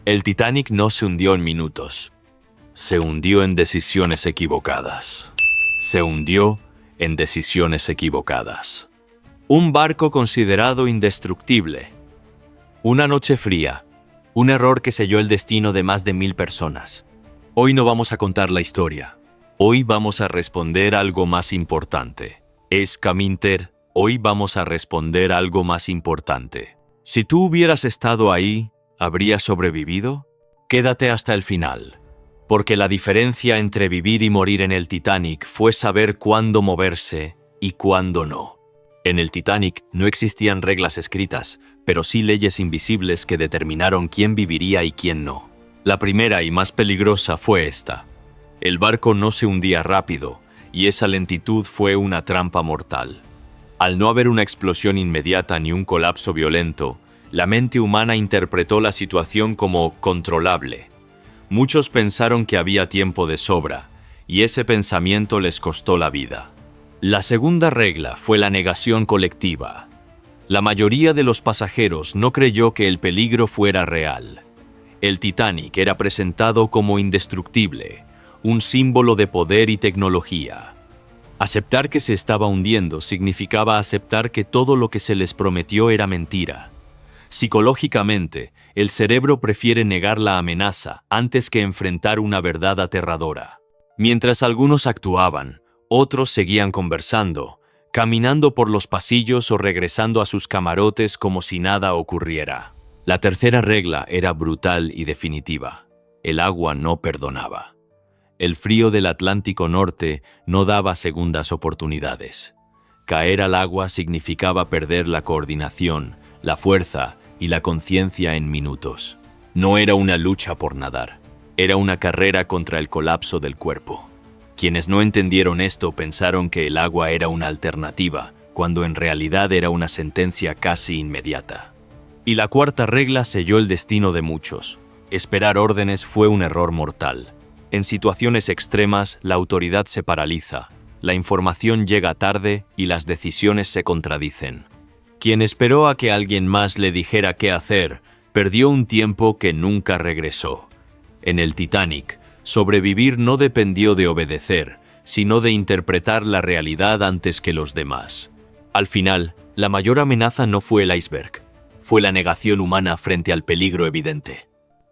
El Titanic no se hundió en minutos. Se hundió en decisiones equivocadas. Se hundió en decisiones equivocadas. Un barco considerado indestructible. Una noche fría. Un error que selló el destino de más de 1000 personas. Hoy no vamos a contar la historia. Hoy vamos a responder algo más importante. Escaminter, hoy vamos a responder algo más importante. Si tú hubieras estado ahí, ¿habrías sobrevivido? Quédate hasta el final, porque la diferencia entre vivir y morir en el Titanic fue saber cuándo moverse y cuándo no. En el Titanic no existían reglas escritas, pero sí leyes invisibles que determinaron quién viviría y quién no. La primera y más peligrosa fue esta. El barco no se hundía rápido, y esa lentitud fue una trampa mortal. Al no haber una explosión inmediata ni un colapso violento, la mente humana interpretó la situación como controlable. Muchos pensaron que había tiempo de sobra, y ese pensamiento les costó la vida. La segunda regla fue la negación colectiva. La mayoría de los pasajeros no creyó que el peligro fuera real. El Titanic era presentado como indestructible, un símbolo de poder y tecnología. Aceptar que se estaba hundiendo significaba aceptar que todo lo que se les prometió era mentira. Psicológicamente, el cerebro prefiere negar la amenaza antes que enfrentar una verdad aterradora. Mientras algunos actuaban, otros seguían conversando, caminando por los pasillos o regresando a sus camarotes como si nada ocurriera. La tercera regla era brutal y definitiva. El agua no perdonaba. El frío del Atlántico Norte no daba segundas oportunidades. Caer al agua significaba perder la coordinación, la fuerza y la conciencia en minutos. No era una lucha por nadar, era una carrera contra el colapso del cuerpo. Quienes no entendieron esto pensaron que el agua era una alternativa, cuando en realidad era una sentencia casi inmediata. Y la cuarta regla selló el destino de muchos. Esperar órdenes fue un error mortal. En situaciones extremas, la autoridad se paraliza, la información llega tarde y las decisiones se contradicen. Quien esperó a que alguien más le dijera qué hacer, perdió un tiempo que nunca regresó. En el Titanic, sobrevivir no dependió de obedecer, sino de interpretar la realidad antes que los demás. Al final, la mayor amenaza no fue el iceberg, fue la negación humana frente al peligro evidente.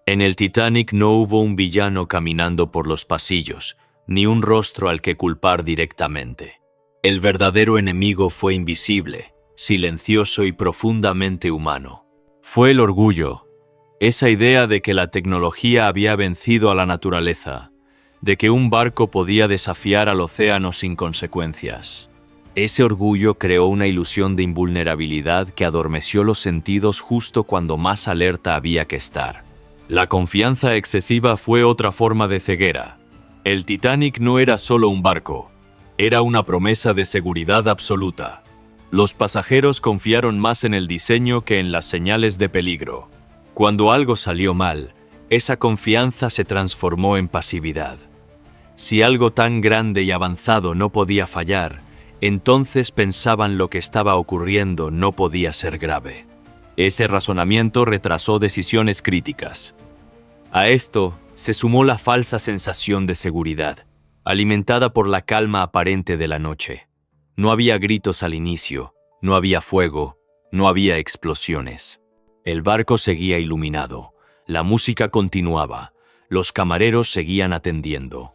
En el Titanic no hubo un villano caminando por los pasillos, ni un rostro al que culpar directamente. El verdadero enemigo fue invisible, silencioso y profundamente humano. Fue el orgullo, esa idea de que la tecnología había vencido a la naturaleza, de que un barco podía desafiar al océano sin consecuencias. Ese orgullo creó una ilusión de invulnerabilidad que adormeció los sentidos justo cuando más alerta había que estar. La confianza excesiva fue otra forma de ceguera. El Titanic no era solo un barco, era una promesa de seguridad absoluta. Los pasajeros confiaron más en el diseño que en las señales de peligro. Cuando algo salió mal, esa confianza se transformó en pasividad. Si algo tan grande y avanzado no podía fallar, entonces pensaban lo que estaba ocurriendo no podía ser grave. Ese razonamiento retrasó decisiones críticas. A esto se sumó la falsa sensación de seguridad, alimentada por la calma aparente de la noche. No había gritos al inicio, no había fuego, no había explosiones. El barco seguía iluminado, la música continuaba, los camareros seguían atendiendo.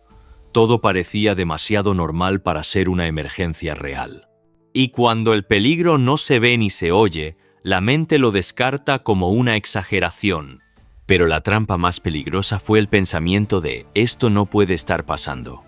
Todo parecía demasiado normal para ser una emergencia real. Y cuando el peligro no se ve ni se oye, la mente lo descarta como una exageración. Pero la trampa más peligrosa fue el pensamiento de «esto no puede estar pasando».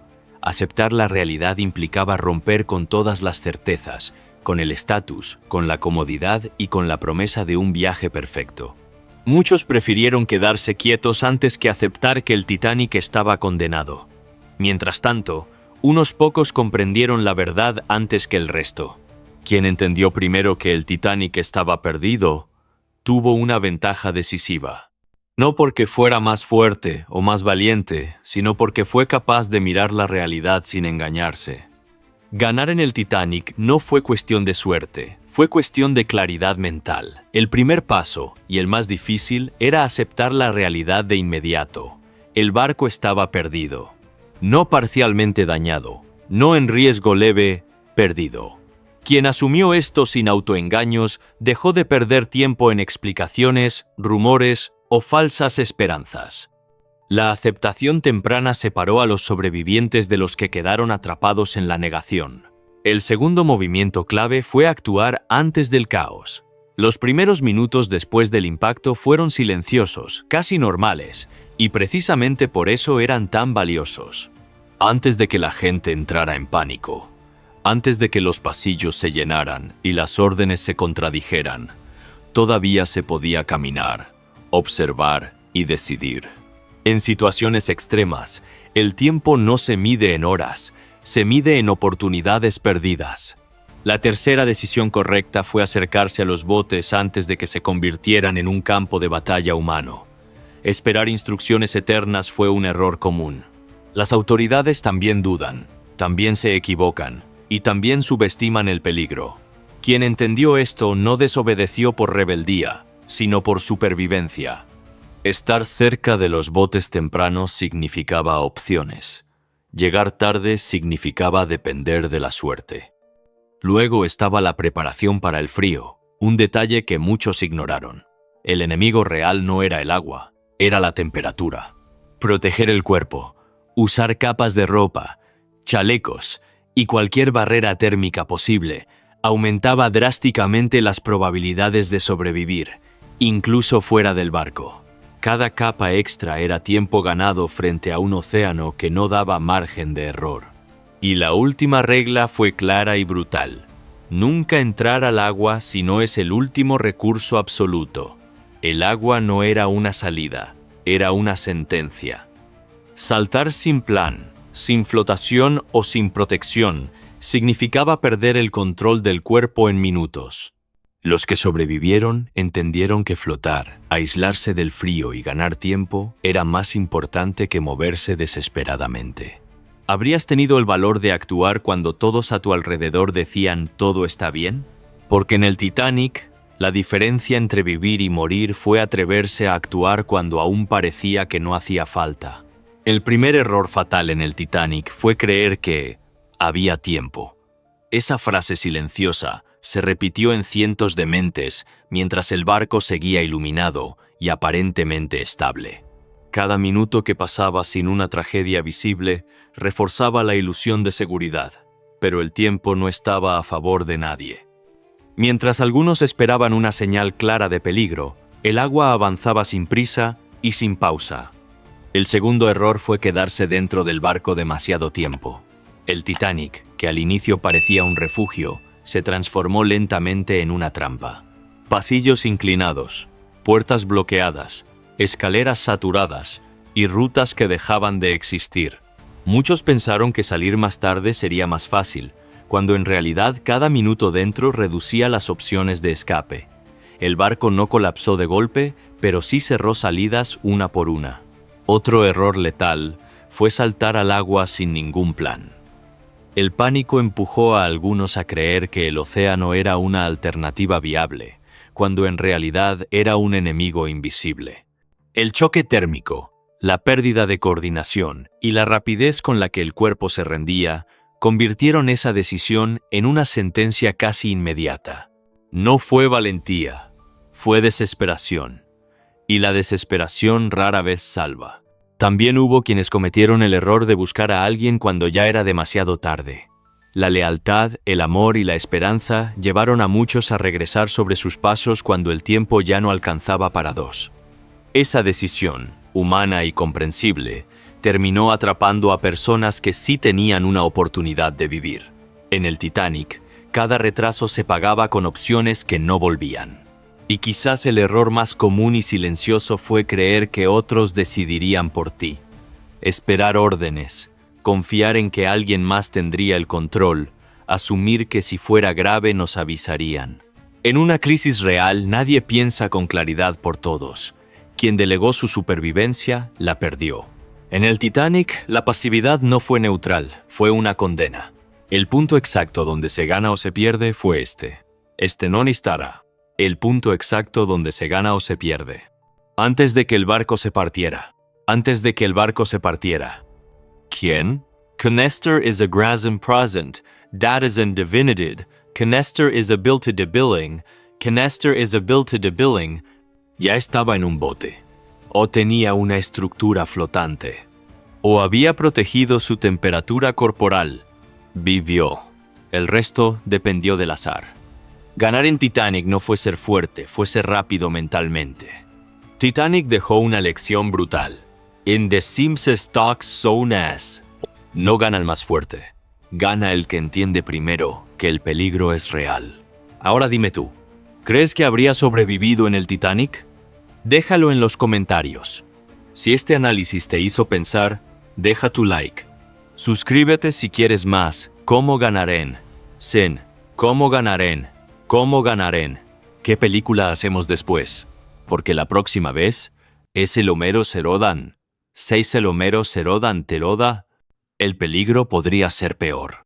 Aceptar la realidad implicaba romper con todas las certezas, con el estatus, con la comodidad y con la promesa de un viaje perfecto. Muchos prefirieron quedarse quietos antes que aceptar que el Titanic estaba condenado. Mientras tanto, unos pocos comprendieron la verdad antes que el resto. Quien entendió primero que el Titanic estaba perdido, tuvo una ventaja decisiva. No porque fuera más fuerte o más valiente, sino porque fue capaz de mirar la realidad sin engañarse. Ganar en el Titanic no fue cuestión de suerte, fue cuestión de claridad mental. El primer paso, y el más difícil, era aceptar la realidad de inmediato. El barco estaba perdido. No parcialmente dañado, no en riesgo leve, perdido. Quien asumió esto sin autoengaños dejó de perder tiempo en explicaciones, rumores o falsas esperanzas. La aceptación temprana separó a los sobrevivientes de los que quedaron atrapados en la negación. El segundo movimiento clave fue actuar antes del caos. Los primeros minutos después del impacto fueron silenciosos, casi normales, y precisamente por eso eran tan valiosos. Antes de que la gente entrara en pánico, antes de que los pasillos se llenaran y las órdenes se contradijeran, todavía se podía caminar, observar y decidir. En situaciones extremas, el tiempo no se mide en horas, se mide en oportunidades perdidas. La tercera decisión correcta fue acercarse a los botes antes de que se convirtieran en un campo de batalla humano. Esperar instrucciones eternas fue un error común. Las autoridades también dudan, también se equivocan y también subestiman el peligro. Quien entendió esto no desobedeció por rebeldía, sino por supervivencia. Estar cerca de los botes temprano significaba opciones. Llegar tarde significaba depender de la suerte. Luego estaba la preparación para el frío, un detalle que muchos ignoraron. El enemigo real no era el agua, era la temperatura. Proteger el cuerpo, usar capas de ropa, chalecos y cualquier barrera térmica posible aumentaba drásticamente las probabilidades de sobrevivir, incluso fuera del barco. Cada capa extra era tiempo ganado frente a un océano que no daba margen de error. Y la última regla fue clara y brutal. Nunca entrar al agua si no es el último recurso absoluto. El agua no era una salida, era una sentencia. Saltar sin plan, sin flotación o sin protección significaba perder el control del cuerpo en minutos. Los que sobrevivieron entendieron que flotar, aislarse del frío y ganar tiempo era más importante que moverse desesperadamente. ¿Habrías tenido el valor de actuar cuando todos a tu alrededor decían «todo está bien»? Porque en el Titanic, la diferencia entre vivir y morir fue atreverse a actuar cuando aún parecía que no hacía falta. El primer error fatal en el Titanic fue creer que había tiempo. Esa frase silenciosa se repitió en cientos de mentes mientras el barco seguía iluminado y aparentemente estable. Cada minuto que pasaba sin una tragedia visible reforzaba la ilusión de seguridad, pero el tiempo no estaba a favor de nadie. Mientras algunos esperaban una señal clara de peligro, el agua avanzaba sin prisa y sin pausa. El segundo error fue quedarse dentro del barco demasiado tiempo. El Titanic, que al inicio parecía un refugio, se transformó lentamente en una trampa. Pasillos inclinados, puertas bloqueadas, escaleras saturadas y rutas que dejaban de existir. Muchos pensaron que salir más tarde sería más fácil, cuando en realidad cada minuto dentro reducía las opciones de escape. El barco no colapsó de golpe, pero sí cerró salidas una por una. Otro error letal fue saltar al agua sin ningún plan. El pánico empujó a algunos a creer que el océano era una alternativa viable, cuando en realidad era un enemigo invisible. El choque térmico, la pérdida de coordinación y la rapidez con la que el cuerpo se rendía convirtieron esa decisión en una sentencia casi inmediata. No fue valentía, fue desesperación. Y la desesperación rara vez salva. También hubo quienes cometieron el error de buscar a alguien cuando ya era demasiado tarde. La lealtad, el amor y la esperanza llevaron a muchos a regresar sobre sus pasos cuando el tiempo ya no alcanzaba para dos. Esa decisión, humana y comprensible, terminó atrapando a personas que sí tenían una oportunidad de vivir. En el Titanic, cada retraso se pagaba con opciones que no volvían. Y quizás el error más común y silencioso fue creer que otros decidirían por ti. Esperar órdenes, confiar en que alguien más tendría el control, asumir que si fuera grave nos avisarían. En una crisis real nadie piensa con claridad por todos. Quien delegó su supervivencia, la perdió. En el Titanic, la pasividad no fue neutral, fue una condena. El punto exacto donde se gana o se pierde fue este. Este non estará. El punto exacto donde se gana o se pierde. Antes de que el barco se partiera. Antes de que el barco se partiera. ¿Quién? Canester is a grasm present. That is an divinited. Canester is a built to the billing. Canester is a built to the billing. Ya estaba en un bote. O tenía una estructura flotante. O había protegido su temperatura corporal. Vivió. El resto dependió del azar. Ganar en Titanic no fue ser fuerte, fue ser rápido mentalmente. Titanic dejó una lección brutal. In the Sims stocks so as. No gana el más fuerte. Gana el que entiende primero que el peligro es real. Ahora dime tú, ¿crees que habría sobrevivido en el Titanic? Déjalo en los comentarios. Si este análisis te hizo pensar, deja tu like. Suscríbete si quieres más. ¿Cómo ganaren? Sen, ¿cómo ganaren? ¿Cómo ganaren? ¿Qué película hacemos después? Porque la próxima vez, es el Homero Serodan. 6 el Homero Serodan Teroda. El peligro podría ser peor.